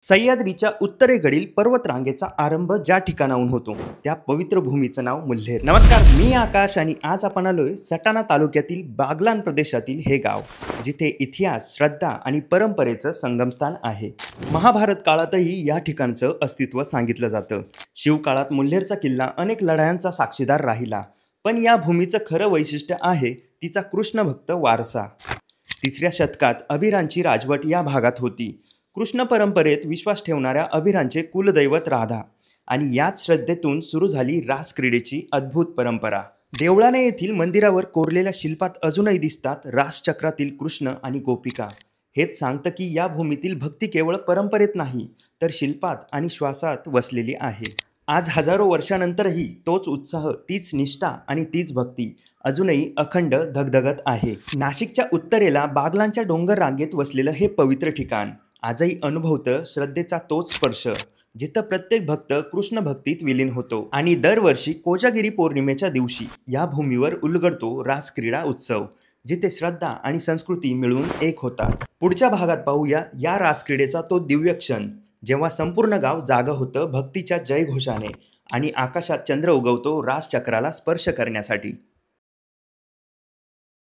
सह्याद्रीच्या उत्तरेकडील पर्वतरांगेचा आरंभ ज्या ठिकाणाहून होतो त्या पवित्र भूमीचं नाव मुल्हेर. नमस्कार, मी आकाश आणि आज आपण आलोय सटाणा तालुक्यातील बागलाण प्रदेशातील हे गाव, जिथे इतिहास, श्रद्धा आणि परंपरेचं संगमस्थान आहे. महाभारत काळातही या ठिकाणचं अस्तित्व सांगितलं जातं. शिवकाळात मुल्हेरचा किल्ला अनेक लढायांचा साक्षीदार राहिला, पण या भूमीचं खरं वैशिष्ट्य आहे तिचा कृष्णभक्त वारसा. 3ऱ्या शतकात अभिरांची राजवट या भागात होती. कृष्ण परंपरेत विश्वास ठेवणाऱ्या अभिरांचे कुलदैवत राधा आणि याच श्रद्धेतून सुरू झाली रास क्रीडेची अद्भुत परंपरा. देवळाने येथील मंदिरावर कोरलेल्या शिल्पात अजूनही दिसतात रासचक्रातील कृष्ण आणि गोपिका. हेच सांगतं की या भूमीतील भक्ती केवळ परंपरेत नाही तर शिल्पात आणि श्वासात वसलेली आहे. आज हजारो वर्षानंतरही तोच उत्साह, तीच निष्ठा आणि तीच भक्ती अजूनही अखंड धगधगत आहे. नाशिकच्या उत्तरेला बागलाणच्या डोंगर रांगेत वसलेलं हे पवित्र ठिकाण आजही अनुभवतं श्रद्धेचा तोच स्पर्श, जिथं प्रत्येक भक्त कृष्ण भक्तीत विलीन होतो. आणि दरवर्षी कोजागिरी पौर्णिमेच्या दिवशी या भूमीवर उलगडतो रास क्रीडा उत्सव, जिथे श्रद्धा आणि संस्कृती मिळून एक होतात. पुढच्या भागात पाहूया या रास क्रीडेचा तो दिव्य क्षण, जेव्हा संपूर्ण गाव जागं होतं भक्तीच्या जयघोषाने आणि आकाशात चंद्र उगवतो रास चक्राला स्पर्श करण्यासाठी.